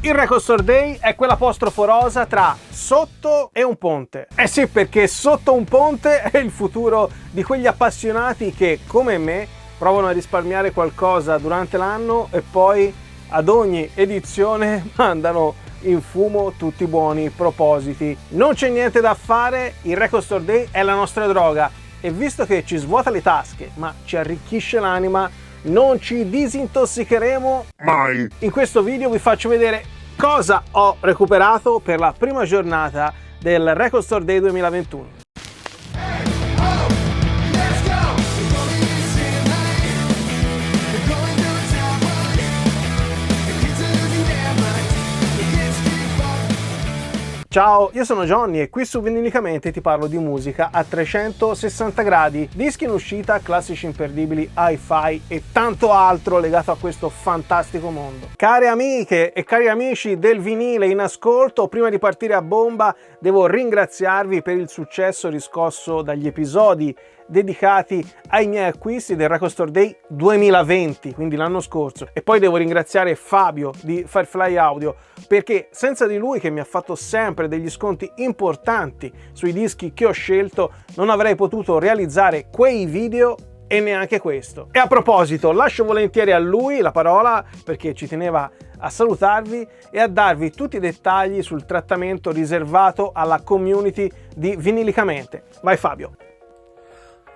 Il Record Store Day è quell'apostrofo rosa tra sotto e un ponte. Eh sì, perché sotto un ponte è il futuro di quegli appassionati che, come me, provano a risparmiare qualcosa durante l'anno e poi ad ogni edizione mandano in fumo tutti i buoni propositi. Non c'è niente da fare, il Record Store Day è la nostra droga e visto che ci svuota le tasche ma ci arricchisce l'anima, non ci disintossicheremo mai. In questo video vi faccio vedere cosa ho recuperato per la prima giornata del Record Store Day 2021. Ciao, io sono Johnny e qui su Vinilicamente ti parlo di musica a 360 gradi, dischi in uscita, classici imperdibili, hi-fi e tanto altro legato a questo fantastico mondo. Care amiche e cari amici del vinile in ascolto, prima di partire a bomba devo ringraziarvi per il successo riscosso dagli episodi dedicati ai miei acquisti del Record Store Day 2020, quindi l'anno scorso, e poi devo ringraziare Fabio di Firefly Audio perché senza di lui, che mi ha fatto sempre degli sconti importanti sui dischi che ho scelto, non avrei potuto realizzare quei video e neanche questo. E a proposito, lascio volentieri a lui la parola perché ci teneva a salutarvi e a darvi tutti i dettagli sul trattamento riservato alla community di Vinilicamente. Vai Fabio!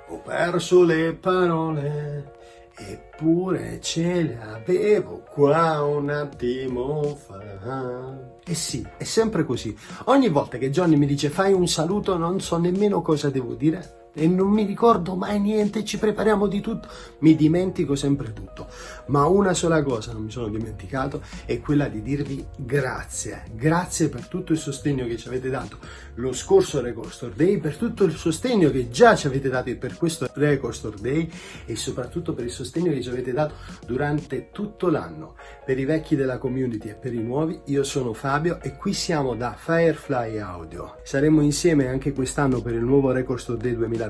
Ho perso le parole, eppure ce le avevo qua un attimo fa. Eh sì, è sempre così. Ogni volta che Johnny mi dice fai un saluto non so nemmeno cosa devo dire e non mi ricordo mai niente, ci prepariamo di tutto, mi dimentico sempre tutto. Ma una sola cosa non mi sono dimenticato è quella di dirvi grazie. Grazie per tutto il sostegno che ci avete dato lo scorso Record Store Day, per tutto il sostegno che già ci avete dato per questo Record Store Day e soprattutto per il sostegno che ci avete dato durante tutto l'anno. Per i vecchi della community e per i nuovi, io sono Fabio e qui siamo da Firefly Audio. Saremo insieme anche quest'anno per il nuovo Record Store Day 2021.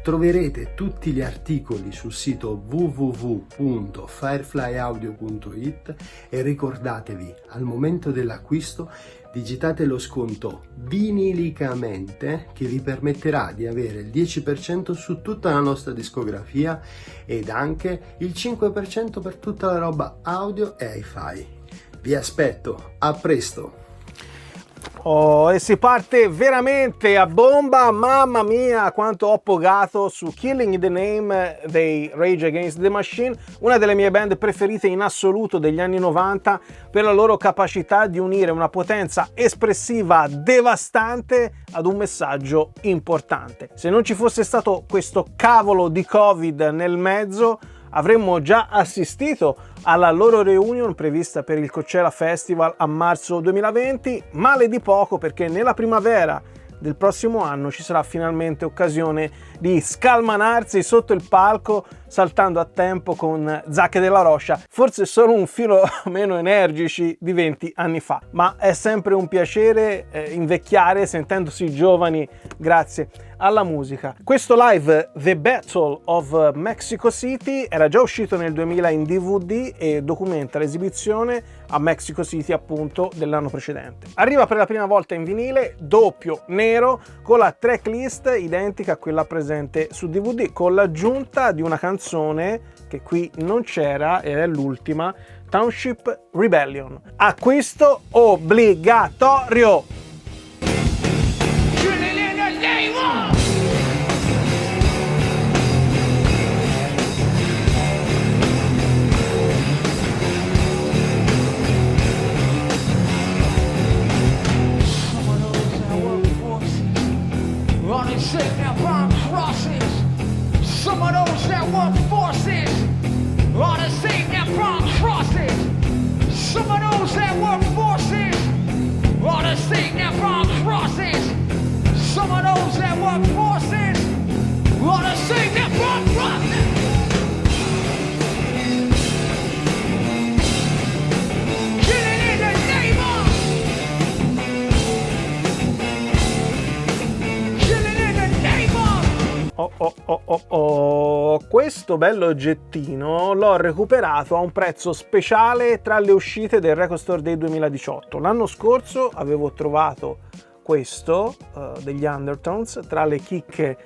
Troverete tutti gli articoli sul sito www.fireflyaudio.it e ricordatevi, al momento dell'acquisto digitate lo sconto Vinilicamente che vi permetterà di avere il 10% su tutta la nostra discografia ed anche il 5% per tutta la roba audio e hi-fi. Vi aspetto, a presto! Oh, e si parte veramente a bomba, mamma mia quanto ho pogato su Killing in the Name dei Rage Against the Machine, una delle mie band preferite in assoluto degli anni 90 per la loro capacità di unire una potenza espressiva devastante ad un messaggio importante. Se non ci fosse stato questo cavolo di Covid nel mezzo, avremmo già assistito alla loro reunion prevista per il Coachella Festival a marzo 2020, male di poco perché nella primavera del prossimo anno ci sarà finalmente occasione di scalmanarsi sotto il palco saltando a tempo con Zacche della Rocha, forse solo un filo meno energici di 20 anni fa, ma è sempre un piacere invecchiare sentendosi giovani grazie alla musica. Questo live, The Battle of Mexico City, era già uscito nel 2000 in DVD e documenta l'esibizione a Mexico City appunto dell'anno precedente. Arriva per la prima volta in vinile, doppio nero, con la tracklist identica a quella presente su DVD, con l'aggiunta di una canzone che qui non c'era ed è l'ultima, Township Rebellion. Acquisto obbligatorio! Some of those that work forces are the same that prompt crosses. Some of those that work forces are the same that prompt crosses. Some of those that work forces are the same that prompt crosses. Killing in the name of. Killing in the name of. questo bello oggettino l'ho recuperato a un prezzo speciale tra le uscite del Record Store Day 2018. L'anno scorso avevo trovato questo degli Undertones tra le chicche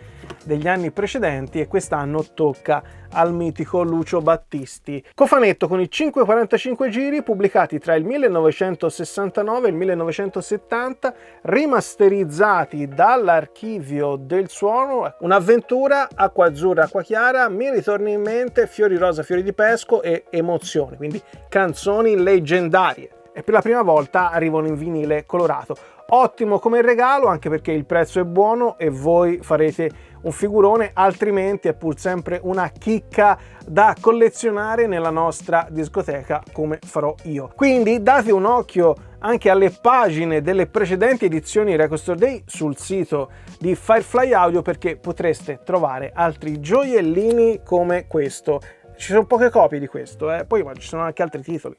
degli anni precedenti e quest'anno tocca al mitico Lucio Battisti. Cofanetto con i 545 giri pubblicati tra il 1969 e il 1970, rimasterizzati dall'Archivio del Suono. Un'avventura, acqua azzurra, acqua chiara, mi ritorni in mente fiori rosa, fiori di pesco e emozioni, quindi canzoni leggendarie. E per la prima volta arrivano in vinile colorato. Ottimo come regalo, anche perché il prezzo è buono e voi farete un figurone, altrimenti è pur sempre una chicca da collezionare nella nostra discoteca, come farò io. Quindi date un occhio anche alle pagine delle precedenti edizioni Record Store Day sul sito di Firefly Audio, perché potreste trovare altri gioiellini come questo. Ci sono poche copie di questo, poi ci sono anche altri titoli.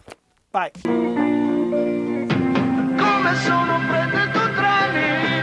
Vai! Come sono prete tu tremi,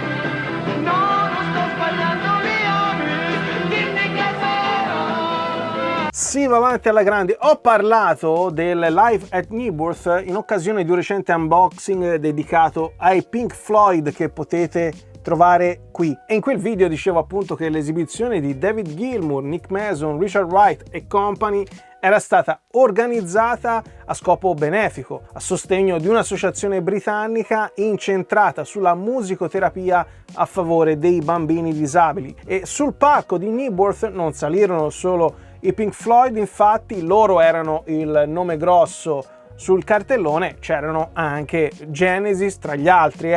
no, non sto sbagliando gli anni, dimmi che farò. Si va avanti alla grande. Ho parlato del Live at Knebworth in occasione di un recente unboxing dedicato ai Pink Floyd che potete trovare qui, e in quel video dicevo appunto che l'esibizione di David Gilmour, Nick Mason, Richard Wright e company era stata organizzata a scopo benefico, a sostegno di un'associazione britannica incentrata sulla musicoterapia a favore dei bambini disabili. E sul palco di Knebworth non salirono solo i Pink Floyd, infatti loro erano il nome grosso sul cartellone, c'erano anche Genesis tra gli altri,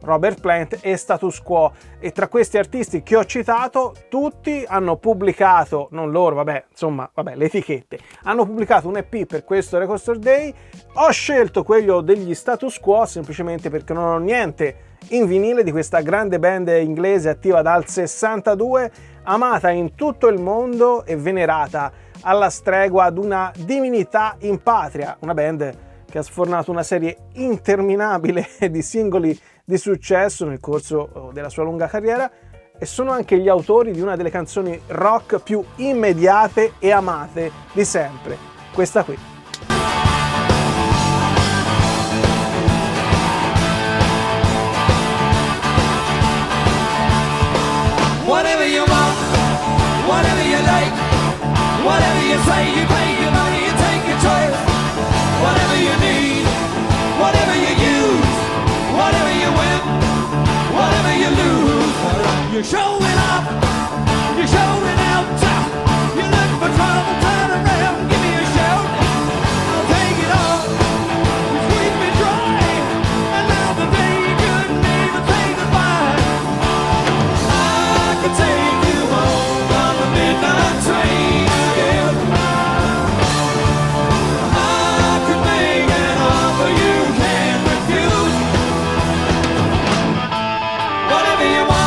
Robert Plant e Status Quo, e tra questi artisti che ho citato tutti hanno pubblicato, non loro, le etichette, hanno pubblicato un EP per questo Record Store Day. Ho scelto quello degli Status Quo semplicemente perché non ho niente in vinile di questa grande band inglese attiva dal 62, amata in tutto il mondo e venerata alla stregua ad una divinità in patria, una band che ha sfornato una serie interminabile di singoli di successo nel corso della sua lunga carriera, e sono anche gli autori di una delle canzoni rock più immediate e amate di sempre, questa qui. Whatever you want, whatever you like, whatever you say, you pay your money, you take your choice. Whatever you need, whatever you use, whatever you win, whatever you lose. You're showing up, you're showing out. You look for trouble, turn around, give me a shout. I'll take it all, you squeeze me dry, and now the day you couldn't even say goodbye. I could take you home on the midnight train again. I could make an offer you can't refuse. Whatever you want.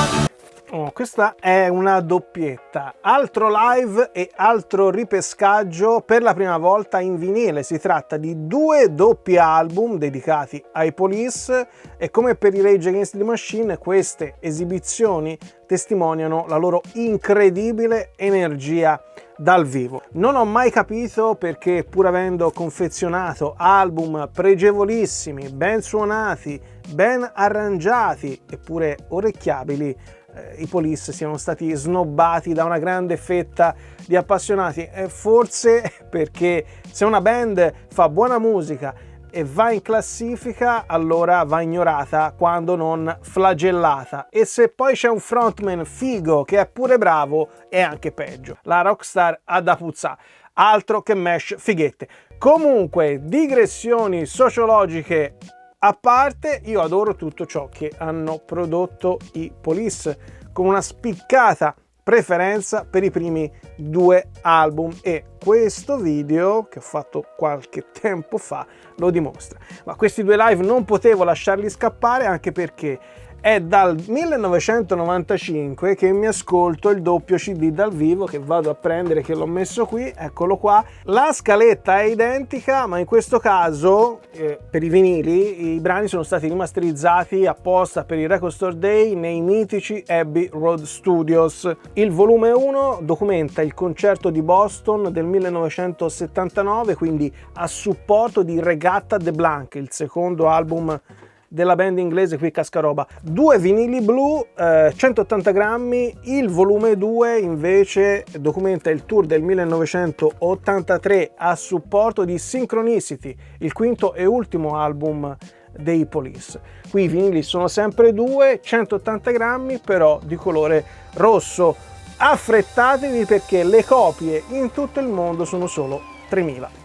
Oh, questa è una doppietta, altro live e altro ripescaggio per la prima volta in vinile. Si tratta di due doppi album dedicati ai Police, e come per i Rage Against the Machine queste esibizioni testimoniano la loro incredibile energia dal vivo. Non ho mai capito perché, pur avendo confezionato album pregevolissimi, ben suonati, ben arrangiati eppure orecchiabili, i Police siano stati snobbati da una grande fetta di appassionati. Forse perché se una band fa buona musica e va in classifica, allora va ignorata quando non flagellata, e se poi c'è un frontman figo che è pure bravo è anche peggio. La rockstar ha da puzzà, altro che mesh fighette. Comunque, digressioni sociologiche a parte, io adoro tutto ciò che hanno prodotto i Police, con una spiccata preferenza per i primi due album, e questo video che ho fatto qualche tempo fa lo dimostra. Ma questi due live non potevo lasciarli scappare, anche perché È dal 1995 che mi ascolto il doppio CD dal vivo, che vado a prendere, che l'ho messo qui, eccolo qua. La scaletta è identica, ma in questo caso per i vinili i brani sono stati rimasterizzati apposta per il Record Store Day nei mitici Abbey Road Studios. Il volume 1 documenta il concerto di Boston del 1979, quindi a supporto di Regatta de Blanc, il secondo album della band inglese qui Cascaroba. 2 vinili blu, 180 grammi. Il volume 2 invece documenta il tour del 1983 a supporto di Synchronicity, il quinto e ultimo album dei Police. Qui i vinili sono sempre 2, 180 grammi, però di colore rosso. Affrettatevi perché le copie in tutto il mondo sono solo 3000.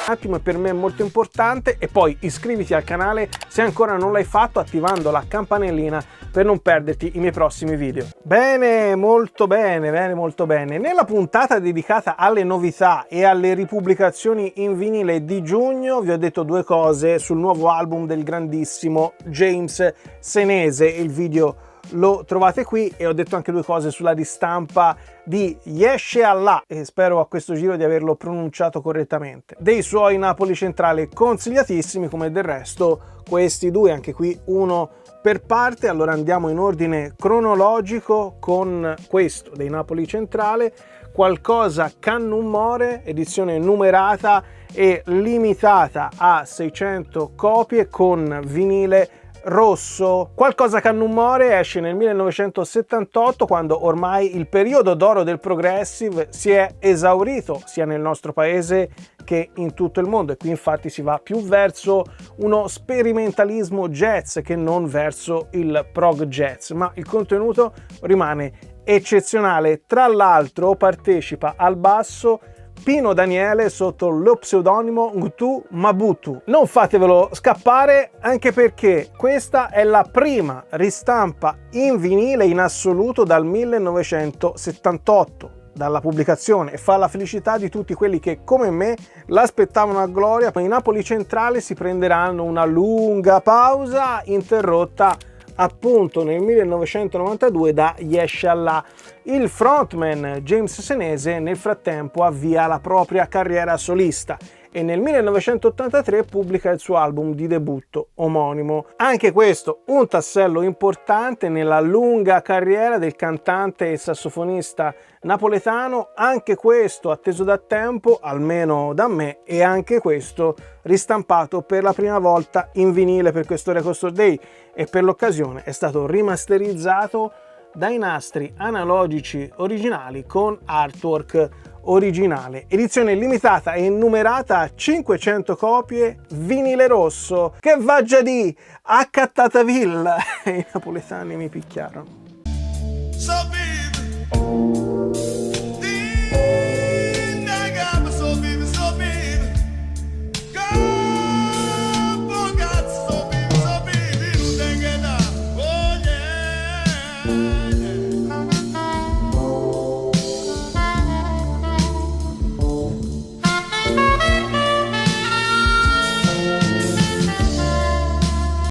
Attimo, per me è molto importante. E poi iscriviti al canale se ancora non l'hai fatto, attivando la campanellina per non perderti i miei prossimi video. Bene, molto bene, molto bene. Nella puntata dedicata alle novità e alle ripubblicazioni in vinile di giugno vi ho detto 2 cose sul nuovo album del grandissimo James Senese. Il video lo trovate qui, e ho detto anche 2 cose sulla ristampa di Yeshe Allah, e spero a questo giro di averlo pronunciato correttamente. Dei suoi Napoli Centrale consigliatissimi, come del resto questi 2, anche qui uno per parte. Allora andiamo in ordine cronologico con questo dei Napoli Centrale, Qualcosa Cannumore, edizione numerata e limitata a 600 copie con vinile rosso. Qualcosa Cannumore esce nel 1978, quando ormai il periodo d'oro del progressive si è esaurito sia nel nostro paese che in tutto il mondo, e qui infatti si va più verso uno sperimentalismo jazz che non verso il prog jazz, ma il contenuto rimane eccezionale. Tra l'altro partecipa al basso Pino Daniele sotto lo pseudonimo Ngtu Mabutu. Non fatevelo scappare, anche perché questa è la prima ristampa in vinile in assoluto dal 1978, dalla pubblicazione, e fa la felicità di tutti quelli che come me l'aspettavano a gloria. I Napoli Centrale si prenderanno una lunga pausa, interrotta appunto nel 1992 da Yeshe Allah. Il frontman James Senese nel frattempo avvia la propria carriera solista e nel 1983 pubblica il suo album di debutto omonimo. Anche questo un tassello importante nella lunga carriera del cantante e sassofonista napoletano, anche questo atteso da tempo, almeno da me, e anche questo ristampato per la prima volta in vinile per questo Record Store Day, e per l'occasione è stato rimasterizzato dai nastri analogici originali con artwork originale. Edizione limitata e numerata a 500 copie, vinile rosso. Che va già di accattata-villa! I napoletani mi picchiarono.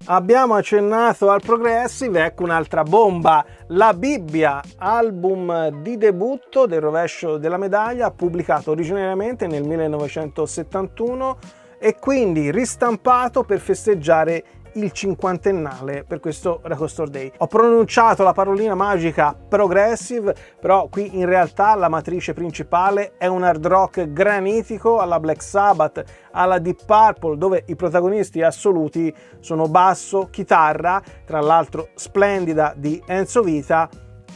Abbiamo accennato al progressive, ecco un'altra bomba, La Bibbia, album di debutto del Rovescio della Medaglia, pubblicato originariamente nel 1971 e quindi ristampato per festeggiare il 50ennale per questo Record Store Day. Ho pronunciato la parolina magica progressive, però qui in realtà la matrice principale è un hard rock granitico alla Black Sabbath, alla Deep Purple, dove i protagonisti assoluti sono basso, chitarra, tra l'altro splendida di Enzo Vita,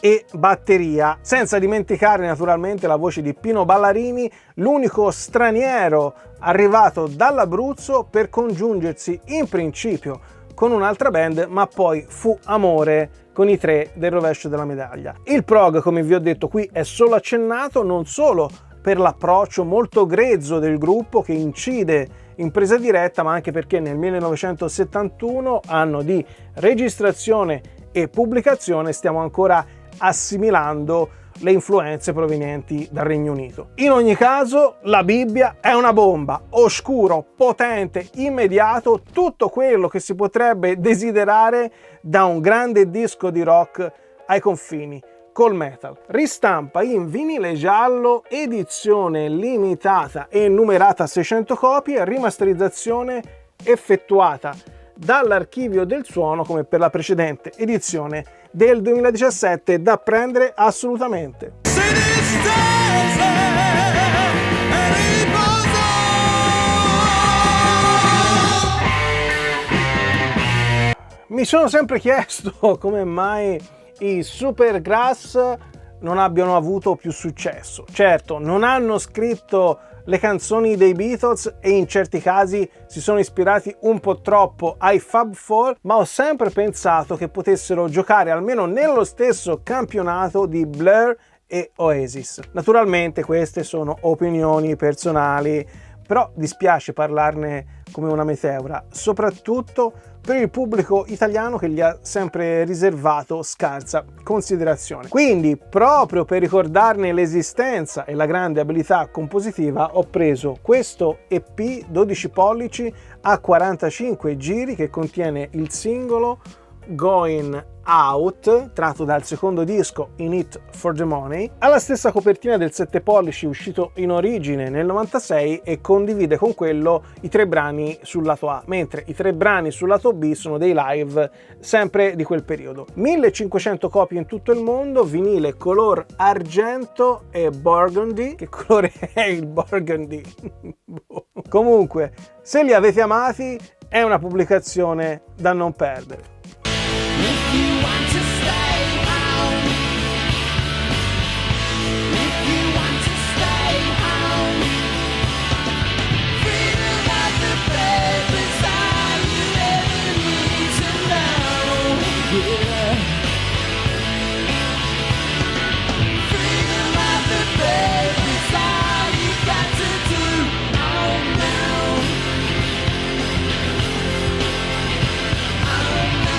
e batteria, senza dimenticare naturalmente la voce di Pino Ballarini, l'unico straniero arrivato dall'Abruzzo per congiungersi in principio con un'altra band, ma poi fu amore con i 3 del Rovescio della Medaglia. Il prog, come vi ho detto, qui è solo accennato, non solo per l'approccio molto grezzo del gruppo che incide in presa diretta, ma anche perché nel 1971, anno di registrazione e pubblicazione, stiamo ancora assimilando le influenze provenienti dal Regno Unito. In ogni caso, la Bibbia è una bomba, oscuro, potente, immediato, tutto quello che si potrebbe desiderare da un grande disco di rock ai confini col metal. Ristampa in vinile giallo, edizione limitata e numerata a 600 copie, rimasterizzazione effettuata dall'Archivio del Suono come per la precedente edizione del 2017, da prendere assolutamente. Mi sono sempre chiesto come mai i Supergrass non abbiano avuto più successo. Certo, non hanno scritto le canzoni dei Beatles e in certi casi si sono ispirati un po' troppo ai Fab Four, ma ho sempre pensato che potessero giocare almeno nello stesso campionato di Blur e Oasis. Naturalmente queste sono opinioni personali, però dispiace parlarne come una meteora, soprattutto per il pubblico italiano che gli ha sempre riservato scarsa considerazione. Quindi, proprio per ricordarne l'esistenza e la grande abilità compositiva, ho preso questo EP 12 pollici a 45 giri che contiene il singolo Going Out, tratto dal secondo disco In It for the Money, ha la stessa copertina del 7 pollici uscito in origine nel 96 e condivide con quello i 3 brani sul lato A, mentre i 3 brani sul lato B sono dei live sempre di quel periodo. 1500 copie in tutto il mondo, vinile color argento e burgundy. Che colore è il burgundy? Comunque, se li avete amati, è una pubblicazione da non perdere. If you want to stay home, if you want to stay home, freedom of the papers all you ever need to know. Yeah. Freedom of the papers all you got to do. Oh no. Oh no.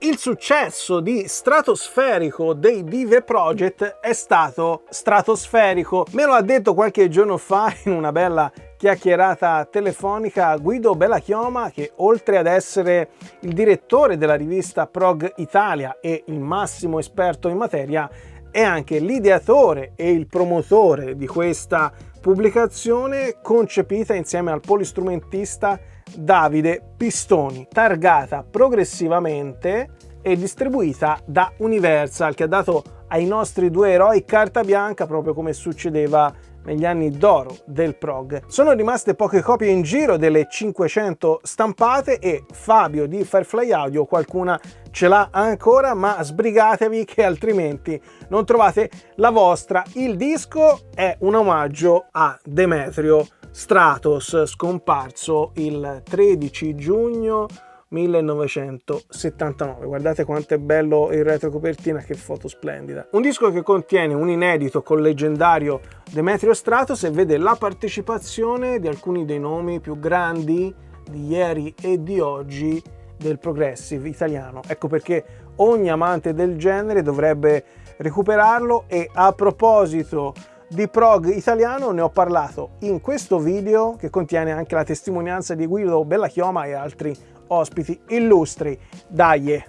Il successo di Stratosferico dei Dive Project è stato stratosferico. Me lo ha detto qualche giorno fa in una bella chiacchierata telefonica Guido Bellachioma, che oltre ad essere il direttore della rivista Prog Italia e il massimo esperto in materia, è anche l'ideatore e il promotore di questa pubblicazione, concepita insieme al polistrumentista Davide Pistoni, targata progressivamente e distribuita da Universal, che ha dato ai nostri due eroi carta bianca, proprio come succedeva negli anni d'oro del prog. Sono rimaste poche copie in giro delle 500 stampate e Fabio di Firefly Audio qualcuna ce l'ha ancora, ma sbrigatevi che altrimenti non trovate la vostra. Il disco è un omaggio a Demetrio Stratos, scomparso il 13 giugno 1979. Guardate quanto è bello il retrocopertina, che foto splendida. Un disco che contiene un inedito col leggendario Demetrio Stratos e vede la partecipazione di alcuni dei nomi più grandi di ieri e di oggi del progressive italiano. Ecco perché ogni amante del genere dovrebbe recuperarlo. E a proposito di prog italiano, ne ho parlato in questo video, che contiene anche la testimonianza di Guido Bellachioma e altri ospiti illustri. Dai!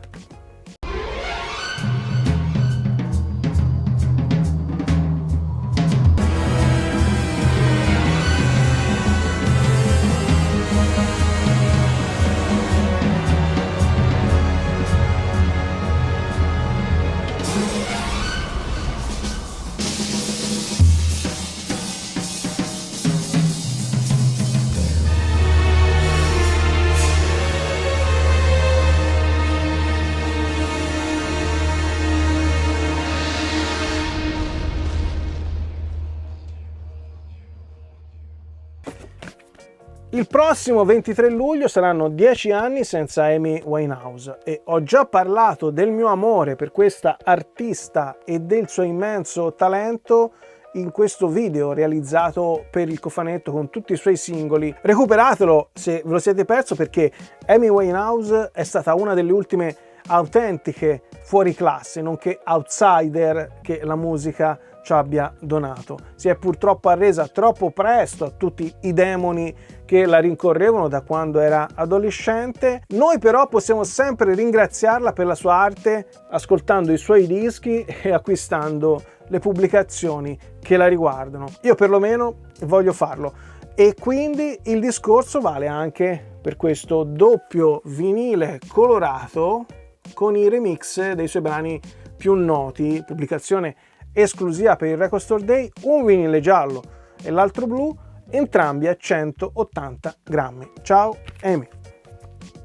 Il prossimo 23 luglio saranno 10 anni senza Amy Winehouse e ho già parlato del mio amore per questa artista e del suo immenso talento in questo video realizzato per il cofanetto con tutti i suoi singoli. Recuperatelo se ve lo siete perso, perché Amy Winehouse è stata una delle ultime autentiche fuori classe, nonché outsider che la musica ci abbia donato. Si è purtroppo arresa troppo presto a tutti i demoni che la rincorrevano da quando era adolescente. Noi però possiamo sempre ringraziarla per la sua arte ascoltando i suoi dischi e acquistando le pubblicazioni che la riguardano. Io perlomeno voglio farlo, e quindi il discorso vale anche per questo doppio vinile colorato con i remix dei suoi brani più noti, pubblicazione esclusiva per il Record Store Day, un vinile giallo e l'altro blu, entrambi a 180 grammi. Ciao Amy.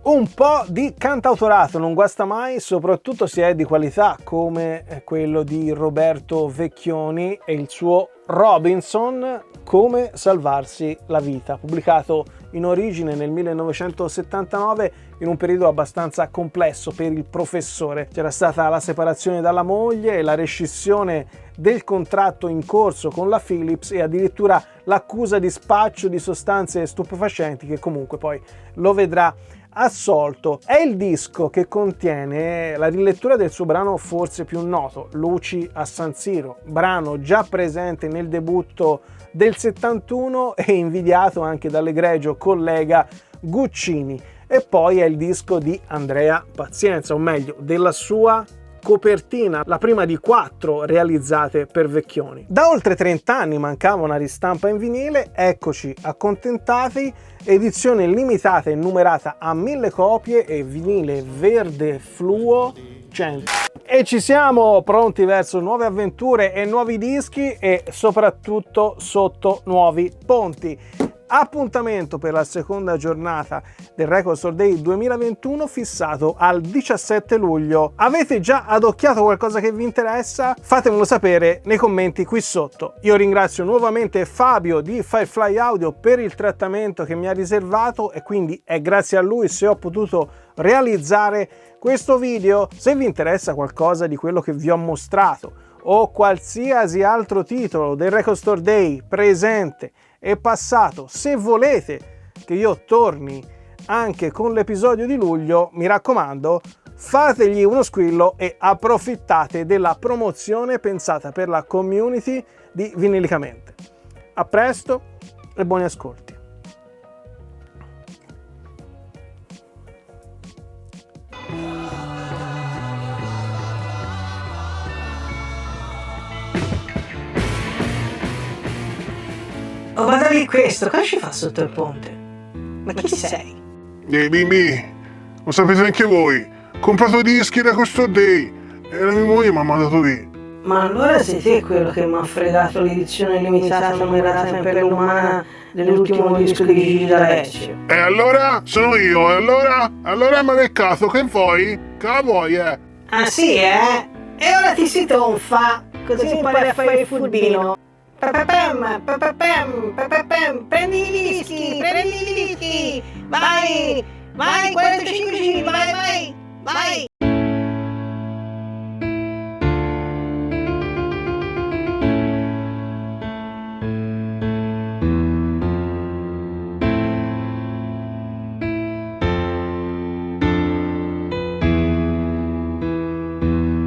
Un po' di cantautorato non guasta mai, soprattutto se è di qualità come quello di Roberto Vecchioni e il suo Robinson, Come salvarsi la vita, pubblicato in origine nel 1979 in un periodo abbastanza complesso per il professore. C'era stata la separazione dalla moglie e la rescissione del contratto in corso con la Philips e addirittura l'accusa di spaccio di sostanze stupefacenti che comunque poi lo vedrà assolto. È il disco che contiene la rilettura del suo brano forse più noto, Luci a San Siro, brano già presente nel debutto del 71 e invidiato anche dall'egregio collega Guccini. E poi è il disco di Andrea Pazienza, o meglio della sua copertina, la prima di 4 realizzate per Vecchioni. Da oltre 30 anni mancava una ristampa in vinile, eccoci accontentati, edizione limitata e numerata a 1000 copie e vinile verde fluo 100. E ci siamo pronti verso nuove avventure e nuovi dischi e soprattutto sotto nuovi ponti. Appuntamento per la seconda giornata del Record Store Day 2021 fissato al 17 luglio. Avete già adocchiato qualcosa che vi interessa? Fatemelo sapere nei commenti qui sotto. Io ringrazio nuovamente Fabio di Firefly Audio per il trattamento che mi ha riservato e quindi è grazie a lui se ho potuto realizzare questo video. Se vi interessa qualcosa di quello che vi ho mostrato o qualsiasi altro titolo del Record Store Day presente e passato, se volete che io torni anche con l'episodio di luglio, mi raccomando, fategli uno squillo e approfittate della promozione pensata per la community di Vinilicamente. A presto e buoni ascolti. Oh, ma da lì questo, cosa ci fa sotto il ponte? Ma chi sei? Ehi Mimì, lo sapete anche voi, ho comprato i dischi da questo day e la mia moglie mi ha mandato lì. Ma allora sei te quello che mi ha fregato l'edizione limitata numerata in pelle umana dell'ultimo disco di Gigi D'Alessio? E allora? Sono io, e allora? Allora mi ha beccato, che vuoi? Che la vuoi, Ah sì, eh? E ora ti si tonfa, così impari a fare il furbino. Papapam, papapam, papapam, prendi i dischi, vai, 45 giri, vai.